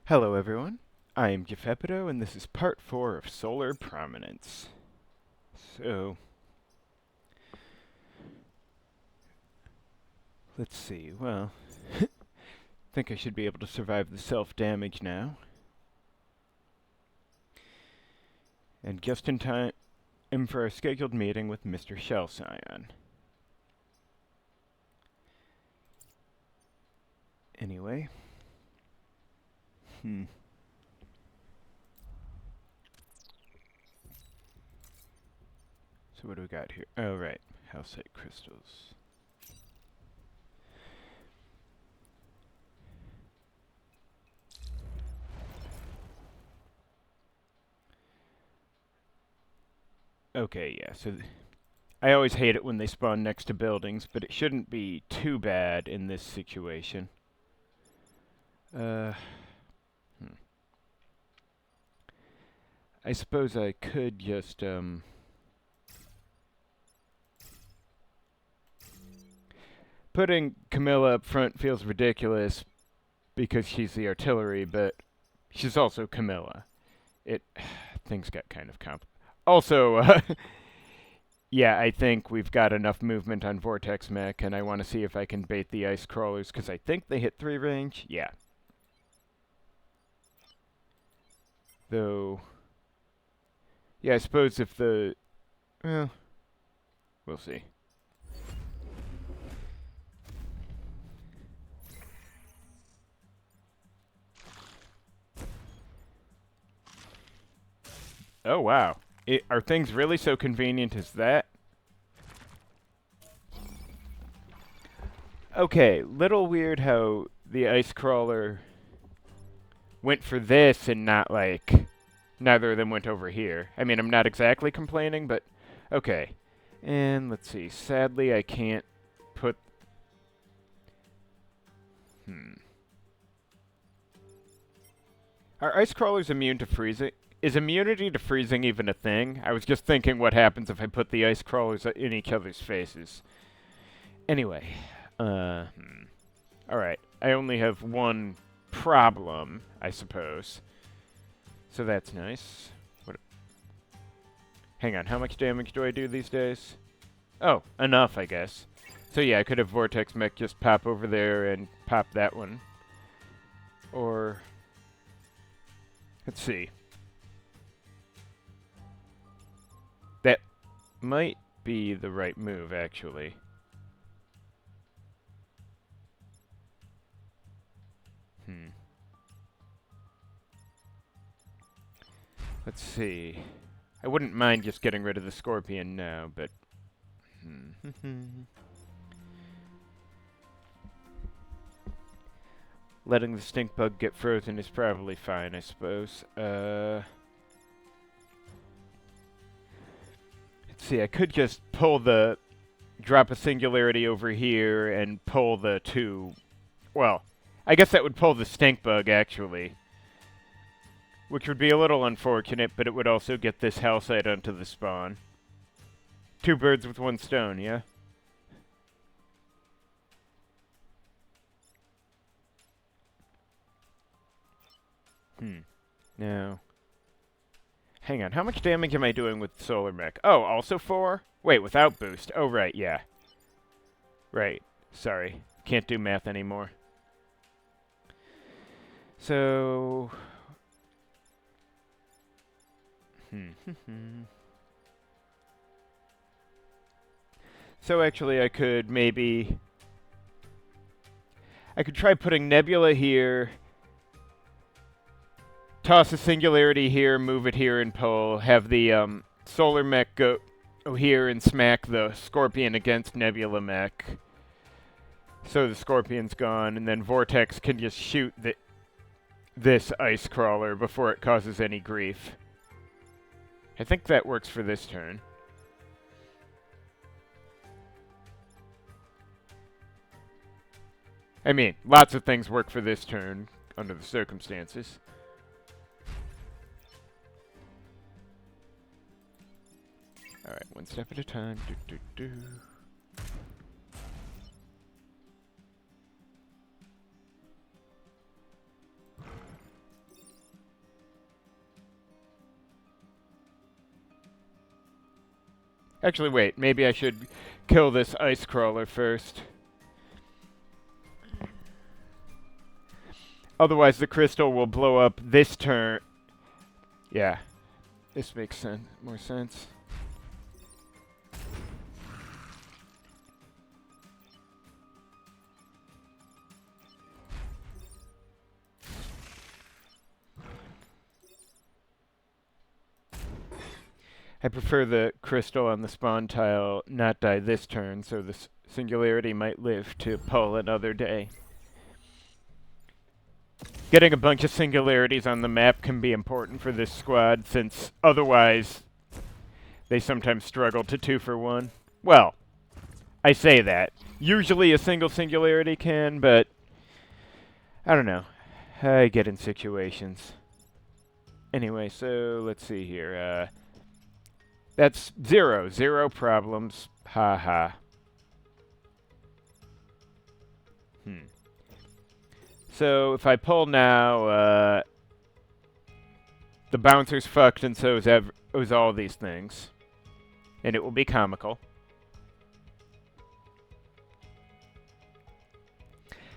Hello everyone, I am Geppetto and this is part 4 of Solar Prominence. So, let's see, well, think I should be able to survive the self-damage now. And just in time for our scheduled meeting with Mr. Shellscion. Anyway. So what do we got here? Oh, right. Halcite crystals. Okay, yeah, so I always hate it when they spawn next to buildings, but it shouldn't be too bad in this situation. I suppose I could just, putting Camilla up front feels ridiculous because she's the artillery, but she's also Camilla. Things got kind of complicated. Also, yeah, I think we've got enough movement on Vortex mech, and I want to see if I can bait the ice crawlers, because I think they hit 3 range. Yeah. Though, yeah, I suppose if the, well, we'll see. Oh, wow. Are things really so convenient as that? Okay, little weird how the ice crawler went for this and not, like, neither of them went over here. I mean, I'm not exactly complaining, but okay. And let's see. Sadly, I can't put... Are ice crawlers immune to freezing? Is immunity to freezing even a thing? I was just thinking what happens if I put the ice crawlers in each other's faces. Anyway, alright, I only have one problem, I suppose. So that's nice. Hang on, how much damage do I do these days? Oh, enough, I guess. So yeah, I could have Vortex Mech just pop over there and pop that one. Or... let's see. That might be the right move, actually. Let's see. I wouldn't mind just getting rid of the Scorpion now, but... letting the stink bug get frozen is probably fine, I suppose. Let's see, I could just pull the... drop a singularity over here and pull the 2... well, I guess that would pull the stink bug, actually. Which would be a little unfortunate, but it would also get this halcite onto the spawn. 2 birds with 1 stone, yeah? Now... hang on, how much damage am I doing with Solar Mech? Oh, also 4? Wait, without boost. Oh, right, yeah. Right. Sorry. Can't do math anymore. So... so actually I could maybe... I could try putting Nebula here, toss a singularity here, move it here and pull, have the Solar Mech go here and smack the Scorpion against Nebula Mech. So the Scorpion's gone, and then Vortex can just shoot this ice crawler before it causes any grief. I think that works for this turn. I mean, lots of things work for this turn, under the circumstances. Alright, one step at a time. Actually, wait. Maybe I should kill this ice crawler first. Otherwise, the crystal will blow up this turn. Yeah. This makes more sense. I prefer the crystal on the spawn tile not die this turn, so this singularity might live to pull another day. Getting a bunch of singularities on the map can be important for this squad, since otherwise they sometimes struggle to 2 for 1. Well, I say that. Usually a single singularity can, but I don't know. I get in situations. Anyway, so let's see here. That's 0. 0 problems. Ha ha. So if I pull now, the bouncer's fucked, and so is all these things. And it will be comical.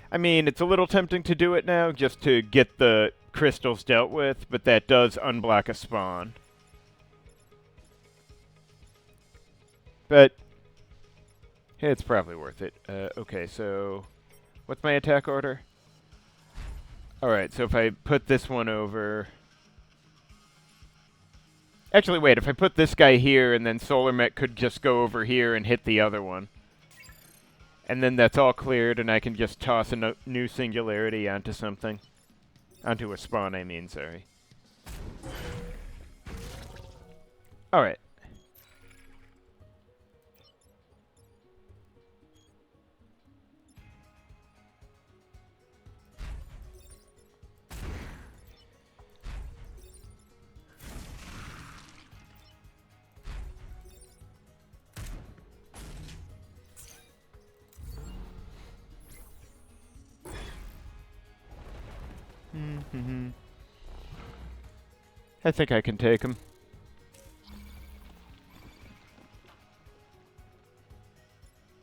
I mean, it's a little tempting to do it now, just to get the crystals dealt with, but that does unblock a spawn. But hey, it's probably worth it. Okay, so what's my attack order? Alright, so if I put this one over... Actually, wait, if I put this guy here, and then Solar Mech could just go over here and hit the other one. And then that's all cleared, and I can just toss a new singularity onto something. Onto a spawn, I mean, sorry. Alright. I think I can take him.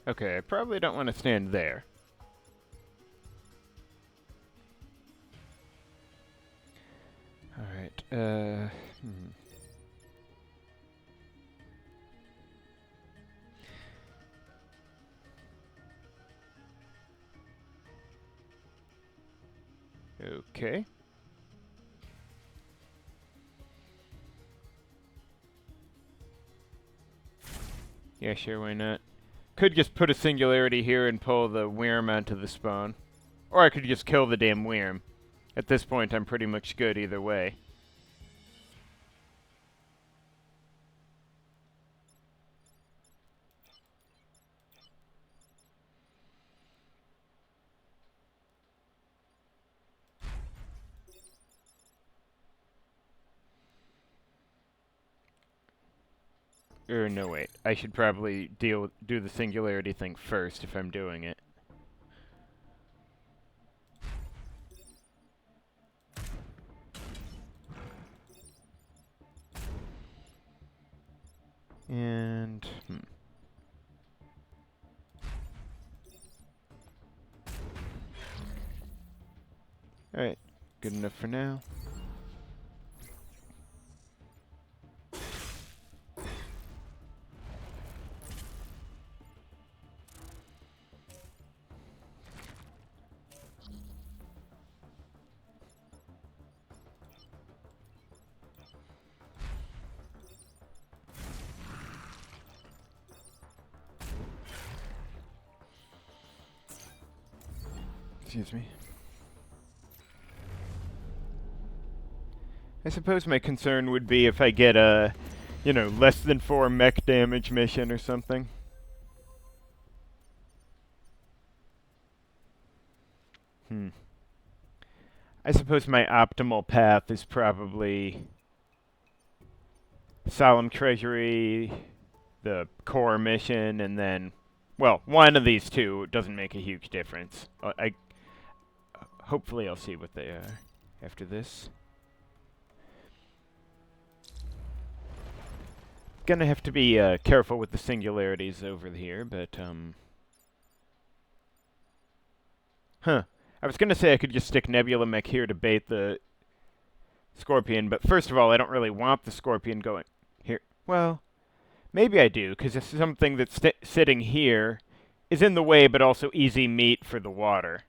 Okay, I probably don't want to stand there. Alright, Okay. Yeah, sure, why not? Could just put a singularity here and pull the worm onto the spawn. Or I could just kill the damn worm. At this point, I'm pretty much good either way. Or no, wait. I should probably do the singularity thing first if I'm doing it. And... Alright, good enough for now. Excuse me. I suppose my concern would be if I get a, you know, less than 4 mech damage mission or something. I suppose my optimal path is probably Solemn Treasury, the core mission, and then, well, one of these two doesn't make a huge difference. Hopefully I'll see what they are after this. gonna have to be careful with the singularities over here, but huh. I was gonna say I could just stick Nebula Mech here to bait the Scorpion, but first of all, I don't really want the Scorpion going here. Well, maybe I do, because it's something that's sitting here is in the way, but also easy meat for the water.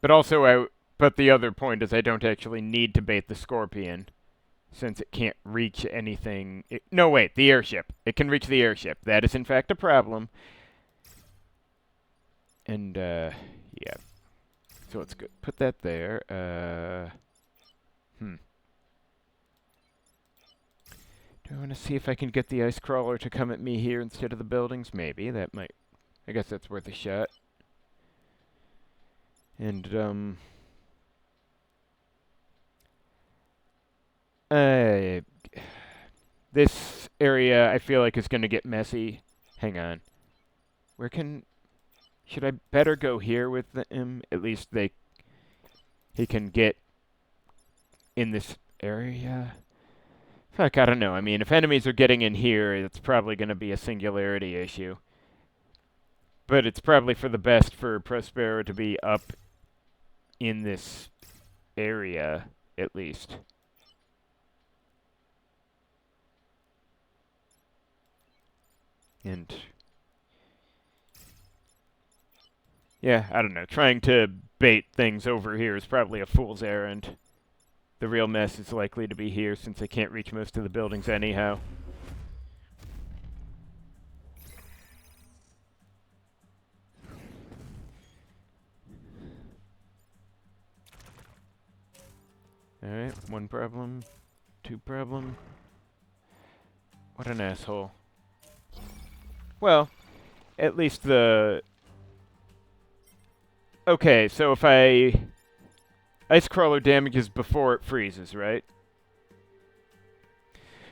But also, but the other point is I don't actually need to bait the Scorpion, since it can't reach anything. No, wait, the airship. It can reach the airship. That is, in fact, a problem. And, yeah. So let's go put that there. Do I want to see if I can get the ice crawler to come at me here instead of the buildings? Maybe. That might... I guess that's worth a shot. And, this area, I feel like, is going to get messy. Hang on. Where can... Should I better go here with him? At least he can get in this area. Fuck, I don't know. I mean, if enemies are getting in here, it's probably going to be a singularity issue. But it's probably for the best for Prospero to be up in this area, at least. And... yeah, I don't know. Trying to bait things over here is probably a fool's errand. The real mess is likely to be here since I can't reach most of the buildings anyhow. Alright, one problem. Two problem. What an asshole. Well, at least the... Okay, so if Ice Crawler damages before it freezes, right?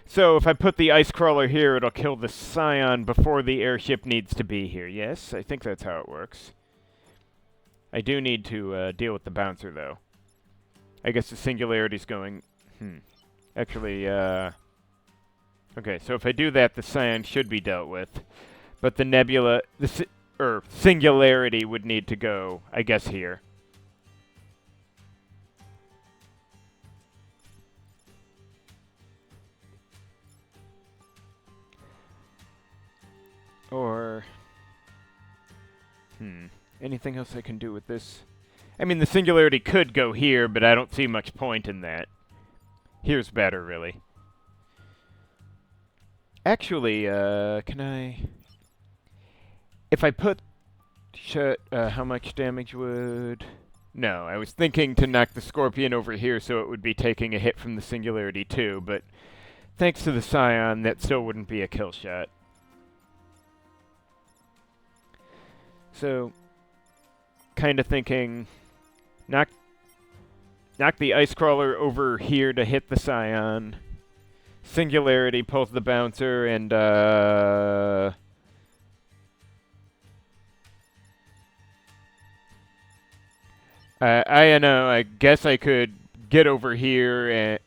So if I put the Ice Crawler here, it'll kill the Scion before the airship needs to be here. Yes, I think that's how it works. I do need to deal with the bouncer, though. I guess the singularity's going... Actually, okay, so if I do that, the Scion should be dealt with. But the Nebula... Singularity would need to go, I guess, here. Or... anything else I can do with this? I mean, the singularity could go here, but I don't see much point in that. Here's better, really. Actually, can I... If I put... how much damage would... No, I was thinking to knock the Scorpion over here so it would be taking a hit from the Singularity too, but thanks to the Scion, that still wouldn't be a kill shot. So, kind of thinking... Knock the Ice Crawler over here to hit the Scion. Singularity pulls the Bouncer, and, I know, I guess I could get over here and,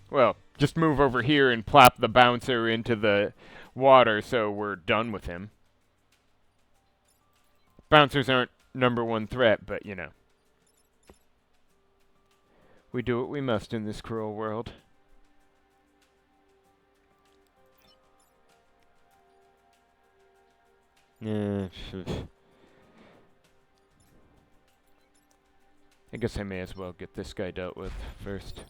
well, just move over here and plop the Bouncer into the water so we're done with him. Bouncers aren't #1 threat, but, you know. We do what we must in this cruel world. I guess I may as well get this guy dealt with first.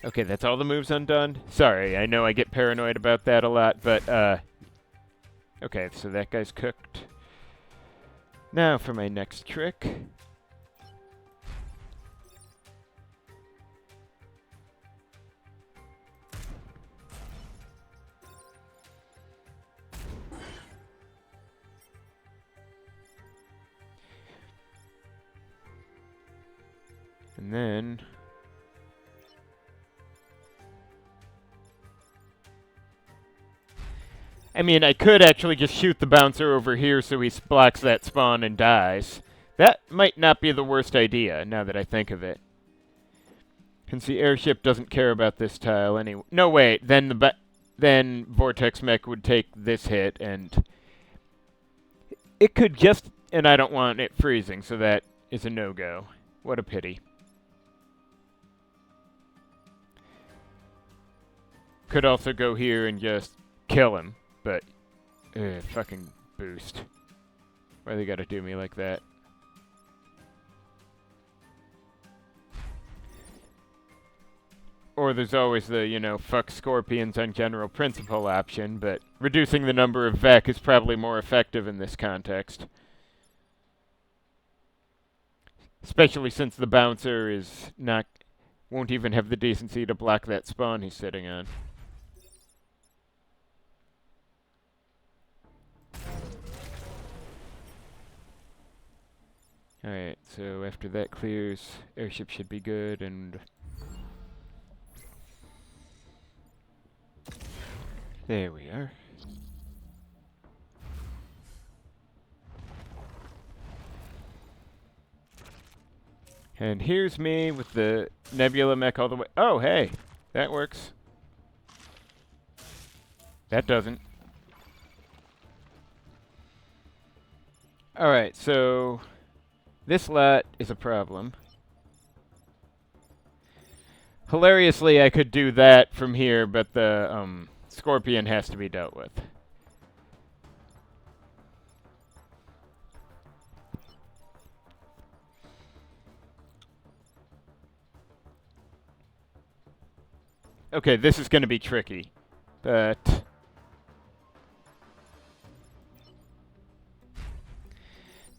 Okay, that's all the moves undone. Sorry, I know I get paranoid about that a lot, but, okay, so that guy's cooked. Now for my next trick. And then... I mean, I could actually just shoot the Bouncer over here so he blocks that spawn and dies. That might not be the worst idea, now that I think of it. Since the airship doesn't care about this tile anyway. No, wait. Then Vortex Mech would take this hit, and it could just... And I don't want it freezing, so that is a no-go. What a pity. Could also go here and just kill him, but... fucking boost. Why they gotta do me like that? Or there's always the, you know, fuck scorpions on general principle option, but reducing the number of VEC is probably more effective in this context. Especially since the bouncer is not... won't even have the decency to block that spawn he's sitting on. Alright, so after that clears, airship should be good, and... There we are. And here's me with the Nebula mech all the way... Oh, hey! That works. That doesn't. Alright, so... This lot is a problem. Hilariously, I could do that from here, but the, Scorpion has to be dealt with. Okay, this is going to be tricky, but...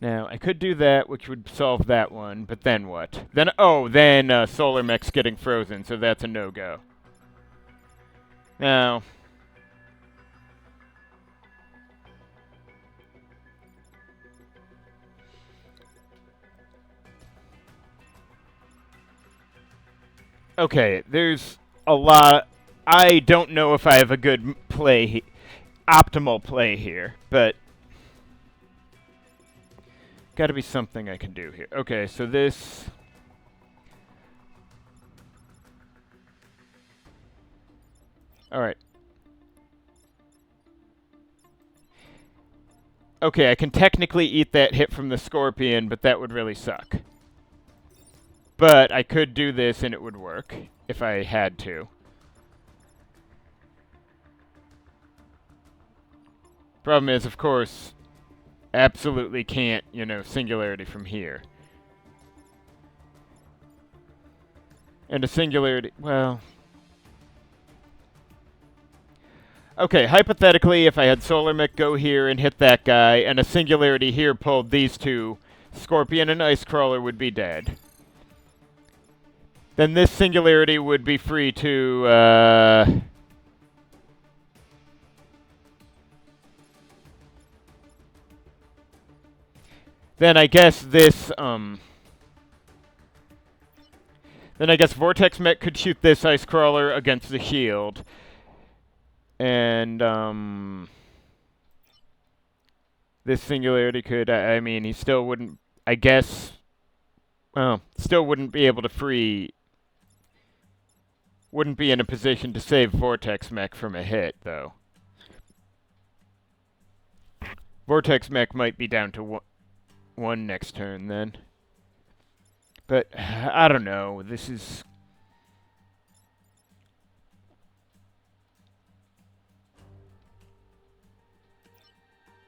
Now, I could do that, which would solve that one, but then what? Then, Solar Mech's getting frozen, so that's a no-go. Now... Okay, there's a lot... I don't know if I have a good play, optimal play here, but... Gotta be something I can do here. Okay, so this... Alright. Okay, I can technically eat that hit from the Scorpion, but that would really suck. But I could do this and it would work, if I had to. Problem is, of course... Absolutely can't, you know, singularity from here. And a singularity, well... Okay, hypothetically, if I had Solar Mech go here and hit that guy, and a singularity here pulled these two, Scorpion and Ice Crawler would be dead. Then this singularity would be free to, Then I guess this, Then I guess Vortex Mech could shoot this Ice Crawler against the shield. And, this singularity could, I mean, he still wouldn't, I guess, well, still wouldn't be able to free, wouldn't be in a position to save Vortex Mech from a hit, though. Vortex Mech might be down to one next turn, then. But, I don't know, this is...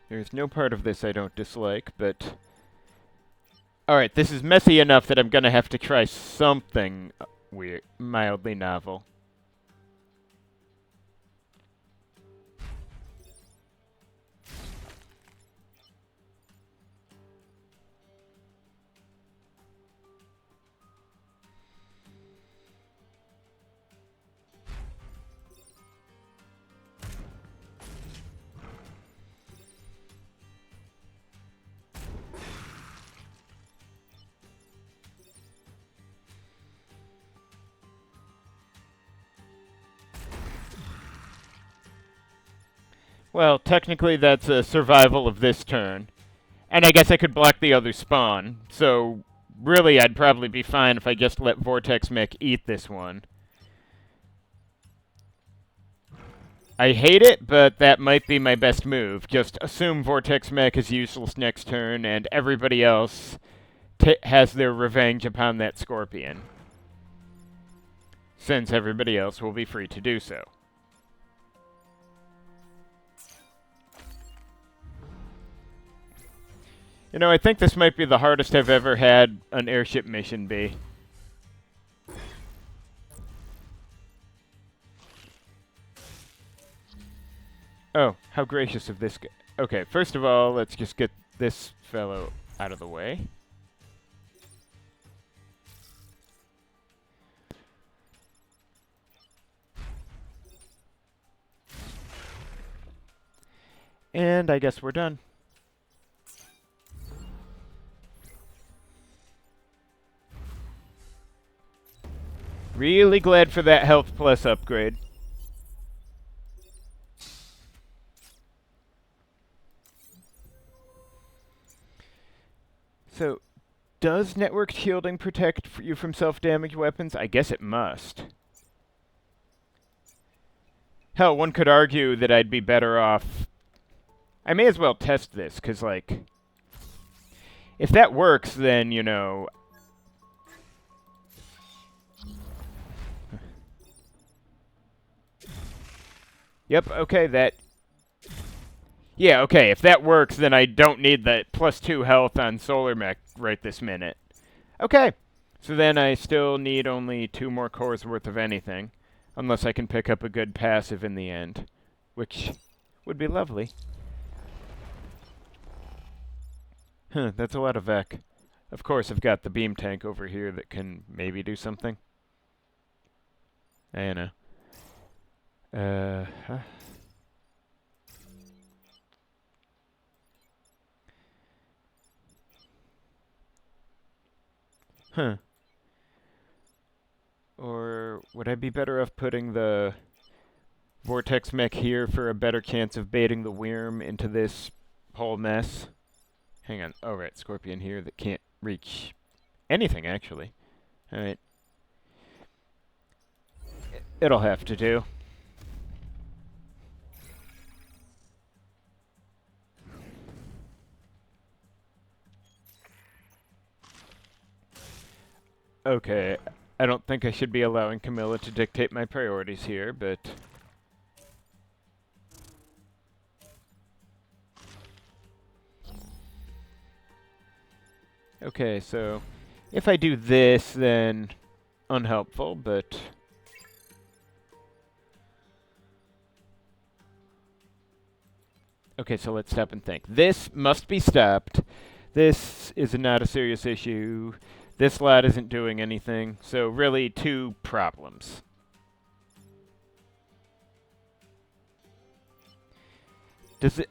There's no part of this I don't dislike, but... Alright, this is messy enough that I'm gonna have to try something weird, mildly novel. Well, technically that's a survival of this turn. And I guess I could block the other spawn, so really, I'd probably be fine if I just let Vortex Mech eat this one. I hate it, but that might be my best move. Just assume Vortex Mech is useless next turn, and everybody else has their revenge upon that Scorpion. Since everybody else will be free to do so. You know, I think this might be the hardest I've ever had an airship mission be. Oh, how gracious of this guy. Okay, first of all, let's just get this fellow out of the way. And I guess we're done. Really glad for that health plus upgrade. So, does network shielding protect you from self-damage weapons? I guess it must. Hell, one could argue that I'd be better off... I may as well test this, because, like... if that works, then, you know... Yep, okay, that... Yeah, okay, if that works, then I don't need that +2 health on Solar Mech right this minute. Okay, so then I still need only 2 more cores worth of anything. Unless I can pick up a good passive in the end. Which would be lovely. Huh, that's a lot of Vec. Of course, I've got the beam tank over here that can maybe do something. I know. Huh. Or would I be better off putting the Vortex Mech here for a better chance of baiting the Wyrm into this whole mess? Hang on. Oh, right. Scorpion here that can't reach anything, actually. Alright. It'll have to do. Okay. I don't think I should be allowing Camilla to dictate my priorities here, but... Okay, so... if I do this, then... unhelpful, but... Okay, so let's stop and think. This must be stopped. This is not a serious issue. This lad isn't doing anything. So really, 2 problems. Is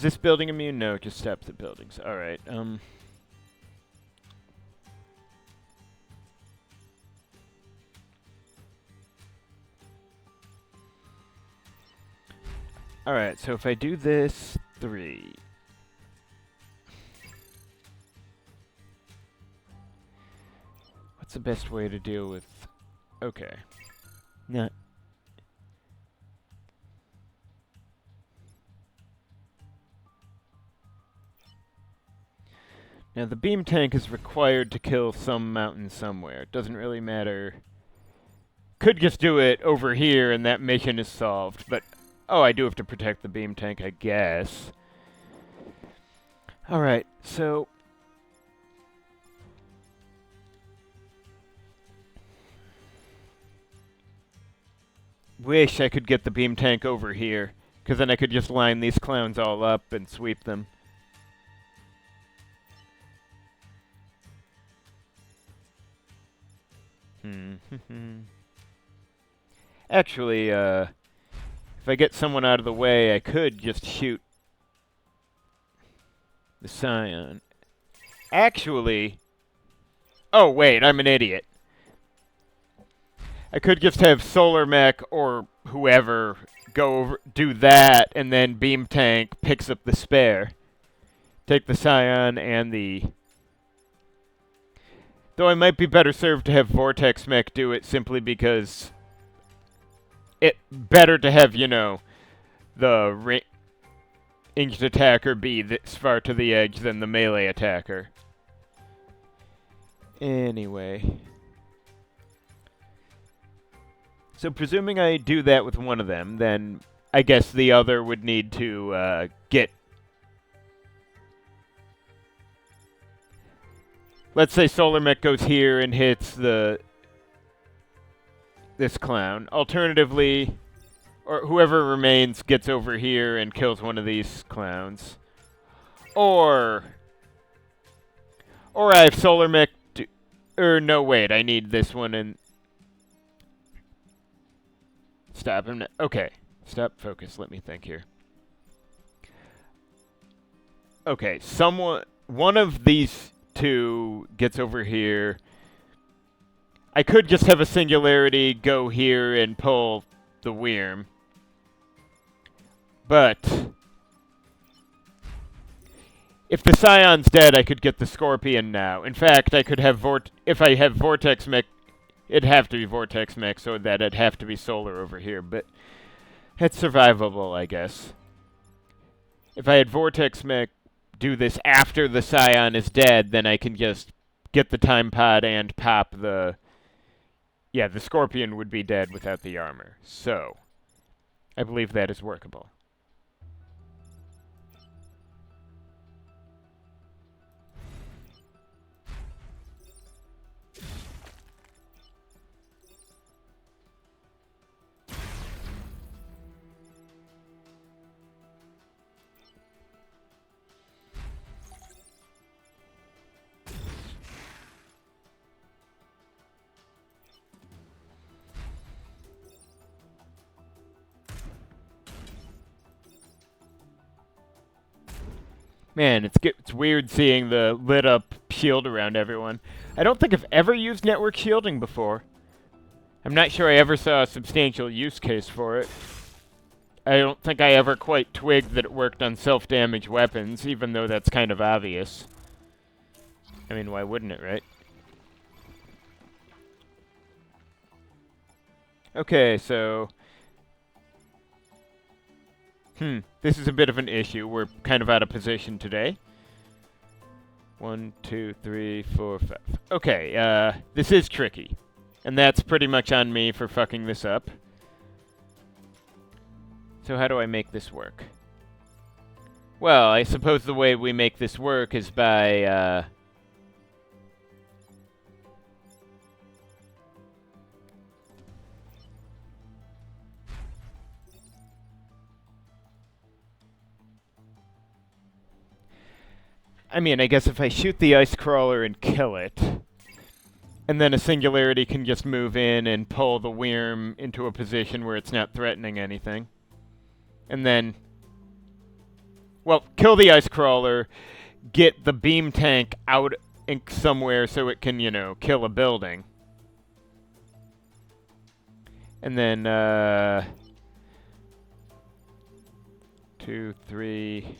this building immune? No, it just stops the buildings. Alright, Alright, so if I do this, 3. What's the best way to deal with... Okay. Nah. Now, the beam tank is required to kill some mountain somewhere. It doesn't really matter. Could just do it over here and that mission is solved, but... oh, I do have to protect the beam tank, I guess. Alright, so... wish I could get the beam tank over here, because then I could just line these clowns all up and sweep them. Actually, if I get someone out of the way, I could just shoot the Scion. Actually... oh, wait, I'm an idiot. I could just have Solar Mech or whoever go over, do that, and then Beam Tank picks up the spare. Take the Scion and the... Though I might be better served to have Vortex Mech do it simply because it better to have, you know, the ranged attacker be this far to the edge than the melee attacker. Anyway. So presuming I do that with one of them, then I guess the other would need to get... Let's say Solar Mech goes here and hits this clown. Alternatively, or whoever remains gets over here and kills one of these clowns. Or I have Solar Mech no, wait, I need this one and... Stop him. Okay, stop, focus, let me think here. Okay, one of these two gets over here. I could just have a singularity go here and pull the Wyrm. But if the Scion's dead, I could get the Scorpion now. In fact, I could have if I have Vortex Mech, it'd have to be Vortex Mech, so that it'd have to be Solar over here, but it's survivable, I guess. If I had Vortex Mech do this after the Scion is dead, then I can just get the time pod and pop the... Yeah, the Scorpion would be dead without the armor. So, I believe that is workable. Man, it's weird seeing the lit up shield around everyone. I don't think I've ever used network shielding before. I'm not sure I ever saw a substantial use case for it. I don't think I ever quite twigged that it worked on self-damage weapons, even though that's kind of obvious. I mean, why wouldn't it, right? Okay, so... this is a bit of an issue. We're kind of out of position today. 1, 2, 3, 4, 5. Okay, this is tricky. And that's pretty much on me for fucking this up. So how do I make this work? Well, I suppose the way we make this work is by, I mean, I guess if I shoot the ice crawler and kill it, and then a singularity can just move in and pull the Wyrm into a position where it's not threatening anything. And then, well, kill the ice crawler, get the beam tank out somewhere so it can, you know, kill a building. And then, 2, 3...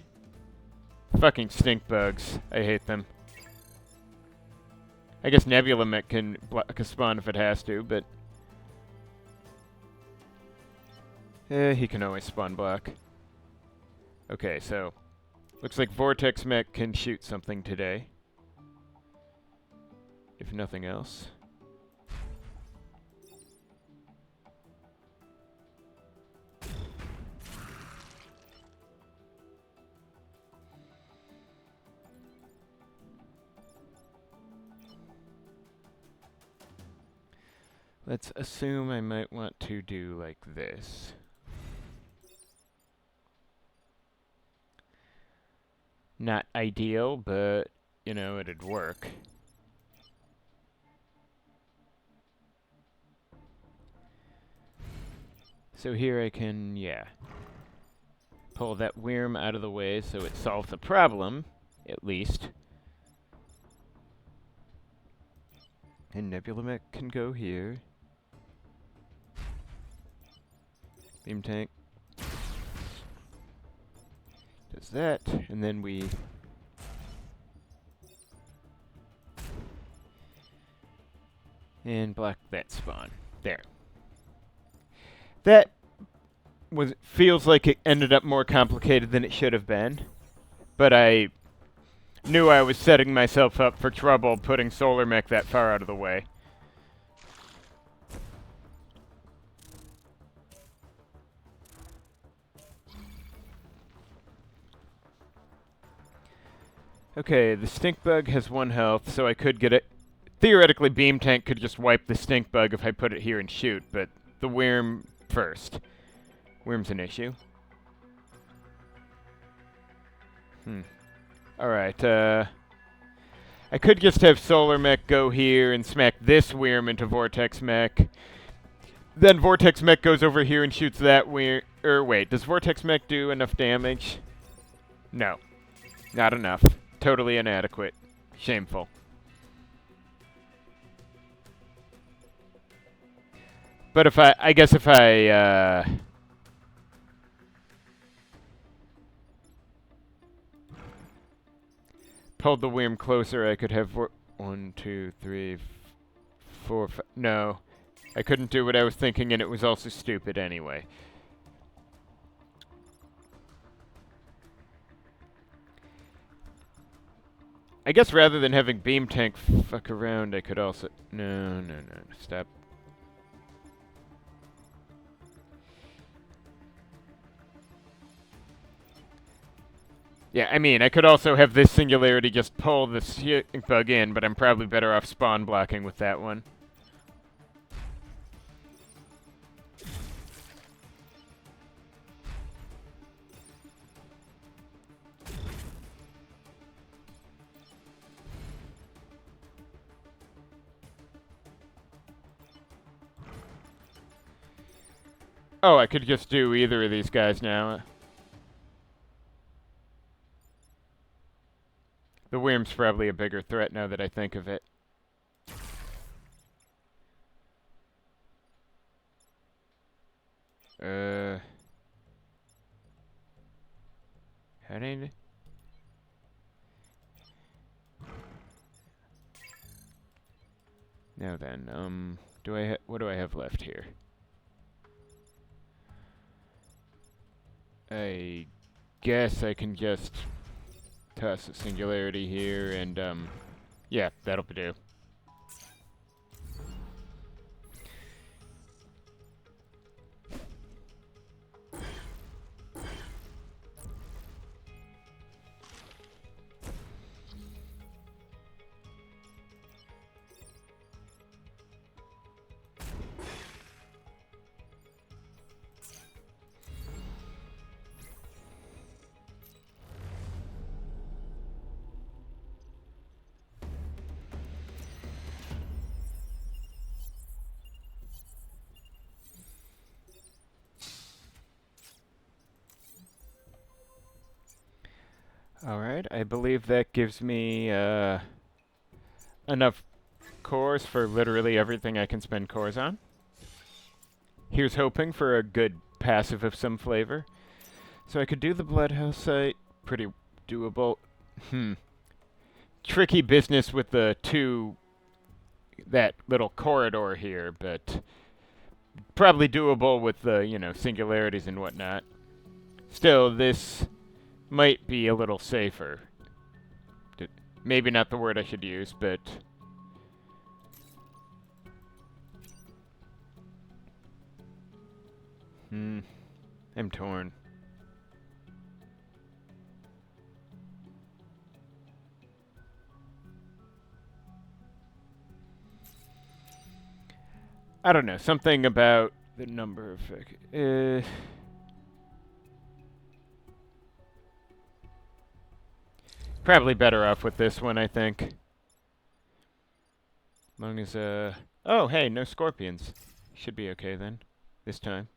Fucking stink bugs. I hate them. I guess Nebula Mech can block a spawn if it has to, but... he can always spawn block. Okay, so... Looks like Vortex Mech can shoot something today. If nothing else. Let's assume I might want to do like this. Not ideal, but, you know, it'd work. So here I can, yeah, pull that Wyrm out of the way so it solves the problem, at least. And Nebula Mech can go here. Beam tank does that, and then we And block that spawn. There. That feels like it ended up more complicated than it should have been. But I knew I was setting myself up for trouble putting Solar Mech that far out of the way. Okay, the stink bug has 1 health, so I could get it. Theoretically, Beam Tank could just wipe the stink bug if I put it here and shoot, but the worm first. Worm's an issue. Alright, I could just have Solar Mech go here and smack this worm into Vortex Mech. Then Vortex Mech goes over here and shoots that worm. Wait, does Vortex Mech do enough damage? No. Not enough. Totally inadequate. Shameful. But if I guess if I, pulled the worm closer, I could have 1, 2, 3, 4, 5. No. I couldn't do what I was thinking, and it was also stupid anyway. I guess rather than having Beam Tank fuck around, I could also... No. Stop. Yeah, I mean, I could also have this Singularity just pull the stink bug in, but I'm probably better off spawn blocking with that one. Oh, I could just do either of these guys now. The worm's probably a bigger threat now that I think of it. How do you... Now then, what do I have left here? I guess I can just toss a Singularity here and, yeah, that'll do. Alright, I believe that gives me enough cores for literally everything I can spend cores on. Here's hoping for a good passive of some flavor. So I could do the Bloodhouse site. Pretty doable. Tricky business with the that little corridor here, but probably doable with the, singularities and whatnot. Still, this might be a little safer. Maybe not the word I should use, but... I'm torn. I don't know, something about the number of... Probably better off with this one, I think. As long as, oh, hey, no scorpions. Should be okay then, this time.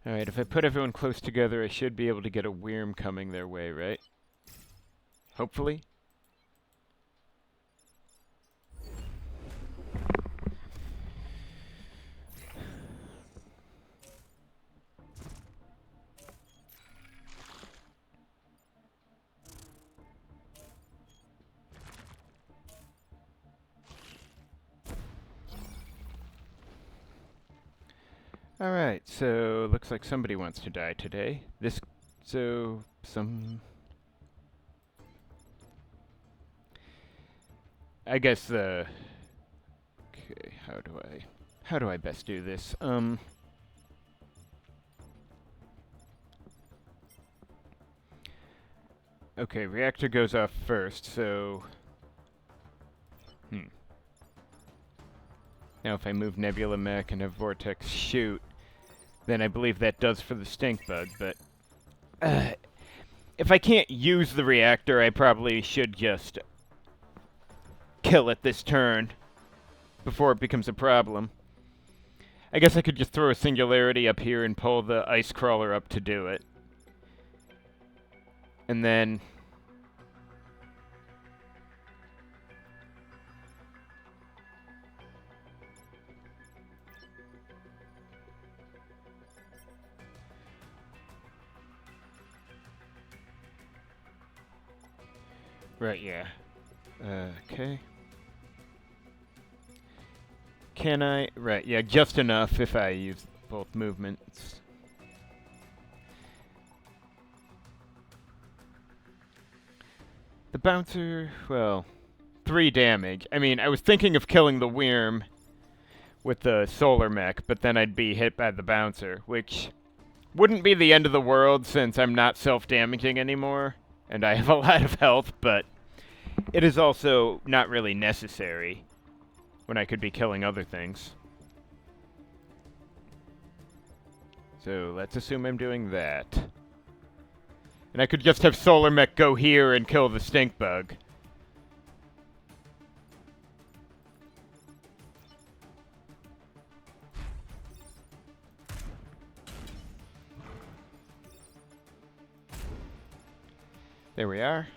Alright, if I put everyone close together, I should be able to get a worm coming their way, right? Hopefully. Alright, so looks like somebody wants to die today. I guess the... Okay, how do I best do this? Okay, reactor goes off first, so... Now if I move Nebula Mech and have Vortex shoot, then I believe that does for the stink bug, but... if I can't use the reactor, I probably should just kill it this turn before it becomes a problem. I guess I could just throw a singularity up here and pull the ice crawler up to do it. And then... Right, yeah. Okay. Can I? Right, yeah, just enough if I use both movements. The bouncer, well, 3 damage. I mean, I was thinking of killing the Wyrm with the solar mech, but then I'd be hit by the bouncer, which wouldn't be the end of the world since I'm not self-damaging anymore, and I have a lot of health, but it is also not really necessary when I could be killing other things. So let's assume I'm doing that. And I could just have Solar Mech go here and kill the stink bug. There we are.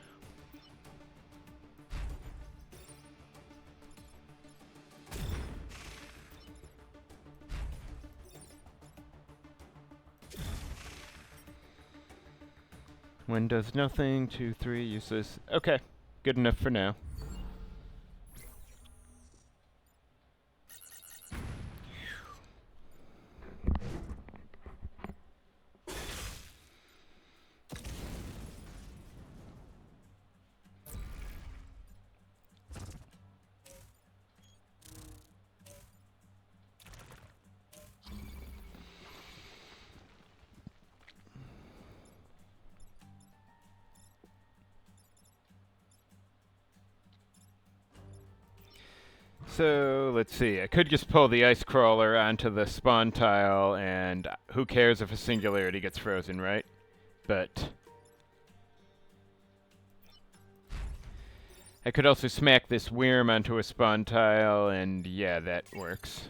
One does nothing, 2, 3, useless. Okay, good enough for now. So, let's see. I could just pull the ice crawler onto the spawn tile, and who cares if a singularity gets frozen, right? But I could also smack this Wyrm onto a spawn tile, and yeah, that works.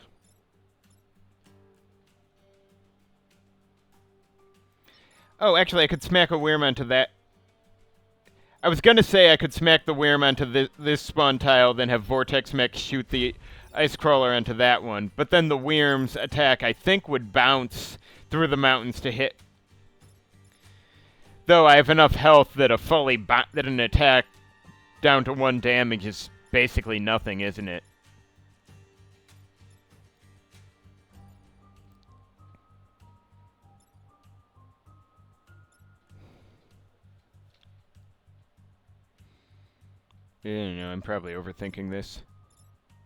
Oh, actually, I could smack a Wyrm onto that. I was gonna say I could smack the Wyrm onto this spawn tile, then have Vortex Mech shoot the ice crawler onto that one. But then the Wyrm's attack, I think, would bounce through the mountains to hit. Though I have enough health that that an attack down to 1 damage is basically nothing, isn't it? You know, I'm probably overthinking this.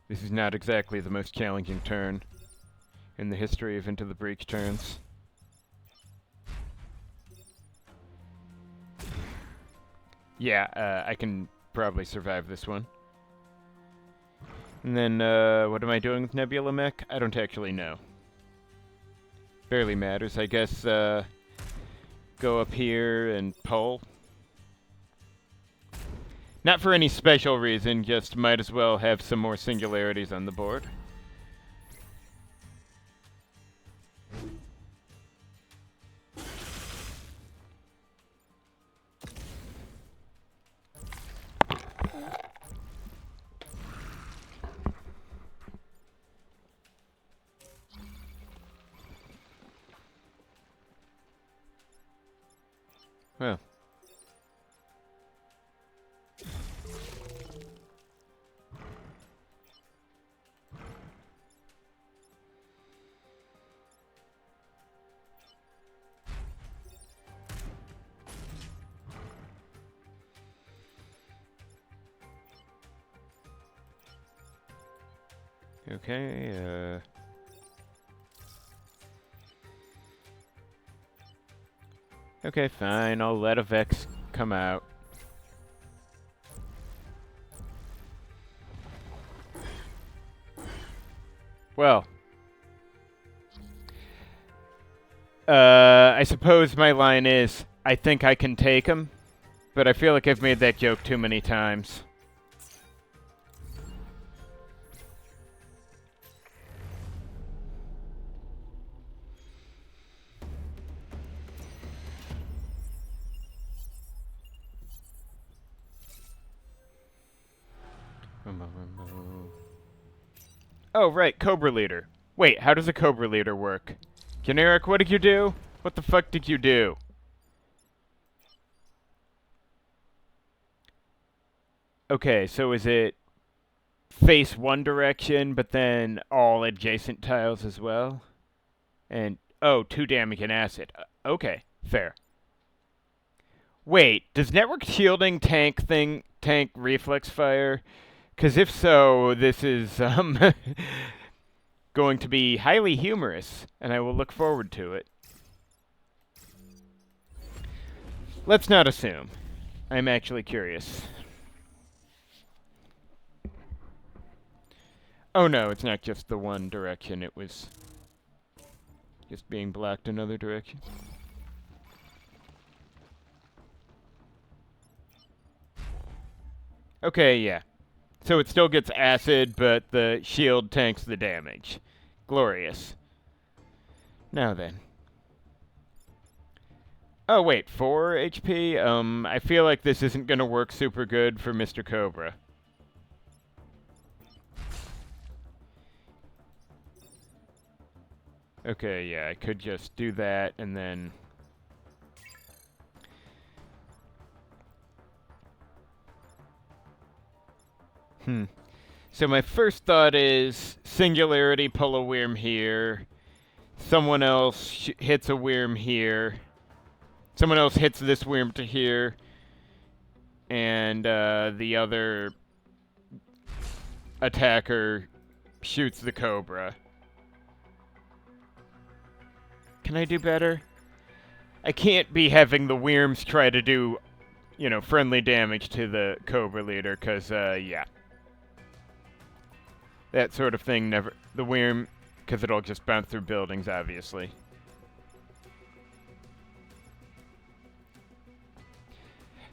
This is not exactly the most challenging turn in the history of Into the Breach turns. Yeah, I can probably survive this one. And then, what am I doing with Nebula Mech? I don't actually know. Barely matters, I guess, go up here and pull. Not for any special reason, just might as well have some more singularities on the board. Well. Okay, okay, fine. I'll let a Vex come out. Well. I suppose my line is, I think I can take him, but I feel like I've made that joke too many times. Oh, right, Cobra Leader. Wait, how does a Cobra Leader work? Generic, what did you do? What the fuck did you do? Okay, so is it face one direction, but then all adjacent tiles as well? And, oh, 2 damage and acid. Okay, fair. Wait, does network shielding tank reflex fire? Because if so, this is, going to be highly humorous, and I will look forward to it. Let's not assume. I'm actually curious. Oh no, it's not just the one direction, it was just being blocked another direction. Okay, yeah. So it still gets acid, but the shield tanks the damage. Glorious. Now then. Oh wait, 4 HP? I feel like this isn't gonna work super good for Mr. Cobra. Okay, yeah, I could just do that and then... So my first thought is Singularity, pull a Wyrm here. Someone else hits a Wyrm here. Someone else hits this Wyrm to here. And the other attacker shoots the Cobra. Can I do better? I can't be having the Wyrms try to do, you know, friendly damage to the Cobra leader, because, yeah. That sort of thing never... The Wyrm, because it'll just bounce through buildings, obviously.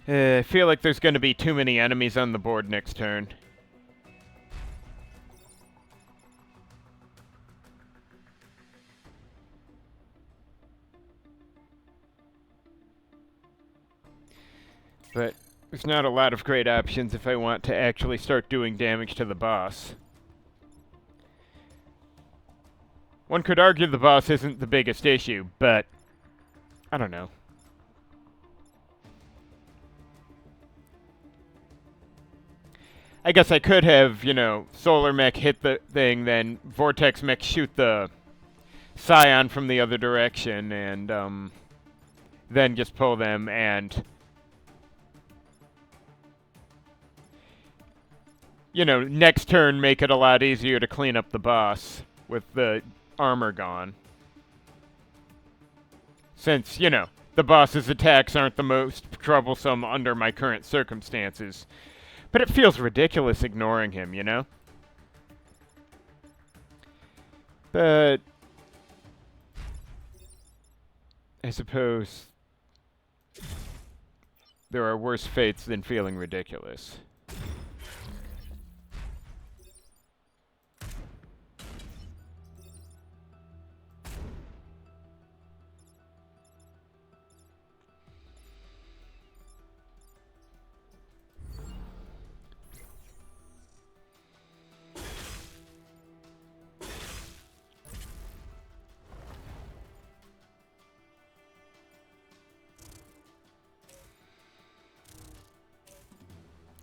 I feel like there's going to be too many enemies on the board next turn. But there's not a lot of great options if I want to actually start doing damage to the boss. One could argue the boss isn't the biggest issue, but I don't know. I guess I could have, you know, Solar Mech hit the thing, then Vortex Mech shoot the Scion from the other direction, and then just pull them and... You know, next turn make it a lot easier to clean up the boss with the armor gone. Since, you know, the boss's attacks aren't the most troublesome under my current circumstances. But it feels ridiculous ignoring him, you know? But... I suppose... there are worse fates than feeling ridiculous.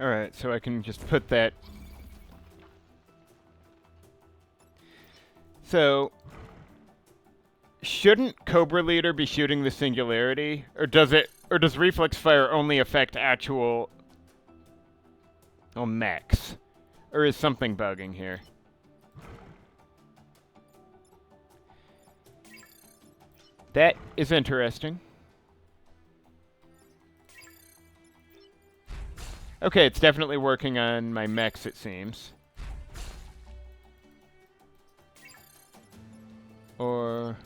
Alright, so I can just put that... So... Shouldn't Cobra Leader be shooting the Singularity? Or does Reflex Fire only affect actual... mechs? Or is something bugging here? That is interesting. Okay, it's definitely working on my mechs, it seems. Or...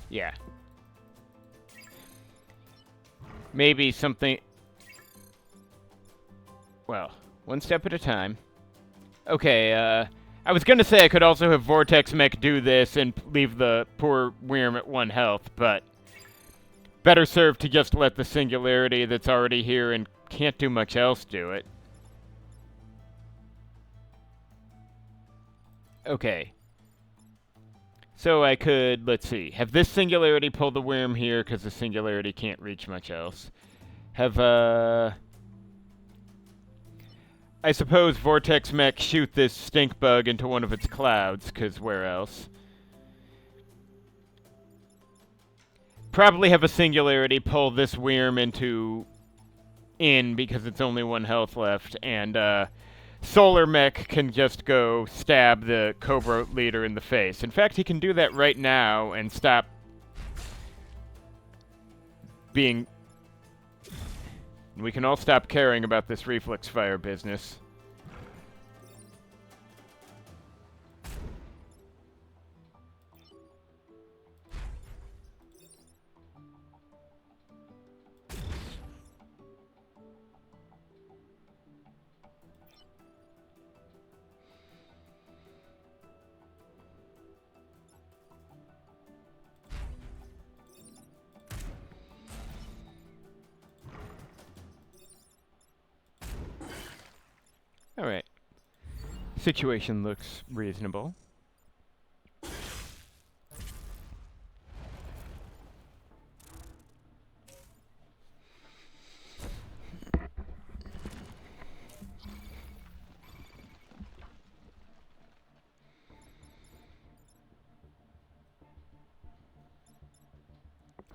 yeah. Maybe something... well, one step at a time. Okay, I was gonna say I could also have Vortex Mech do this and leave the poor Wyrm at 1 health, but... better served to just let the Singularity that's already here and can't do much else do it. Okay. So I could, let's see, have this Singularity pull the Wyrm here, because the Singularity can't reach much else. Have, I suppose Vortex Mech shoot this stink bug into one of its clouds, because where else? Probably have a Singularity pull this Wyrm in, because it's only 1 health left, and, Solar Mech can just go stab the Cobra leader in the face. In fact, he can do that right now and stop being... we can all stop caring about this reflex fire business. Alright. Situation looks reasonable.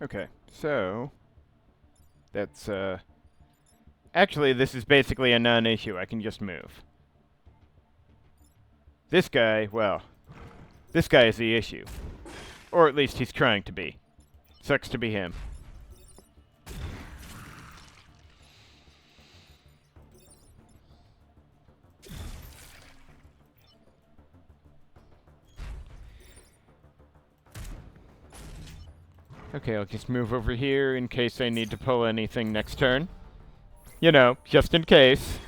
Okay, so... that's, actually, this is basically a non-issue. I can just move. This guy, well, this guy is the issue. Or at least he's trying to be. Sucks to be him. Okay, I'll just move over here in case I need to pull anything next turn. You know, just in case.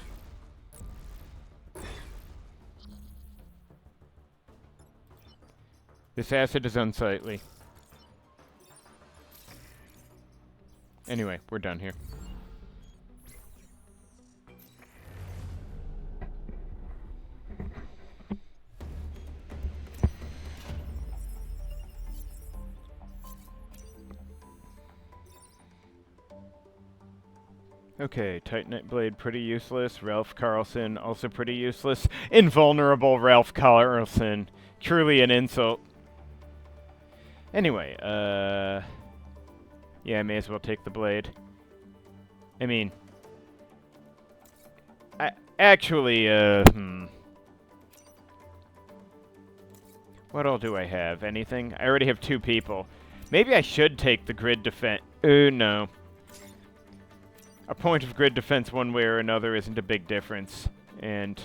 This acid is unsightly. Anyway, we're done here. Okay, Titanite Blade, pretty useless. Ralph Carlson, also pretty useless. Invulnerable Ralph Carlson. Truly an insult. Anyway, yeah, I may as well take the blade. I mean... What all do I have? Anything? I already have 2 people. Maybe I should take the grid defense. No. A point of grid defense one way or another isn't a big difference. And...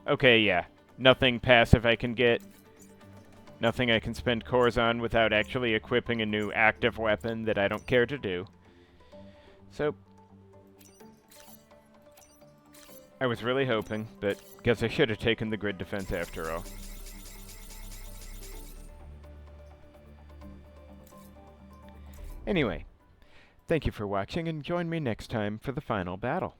okay, yeah. Nothing passive I can get. Nothing I can spend cores on without actually equipping a new active weapon that I don't care to do. So... I was really hoping, but guess I should have taken the grid defense after all. Anyway, thank you for watching, and join me next time for the final battle.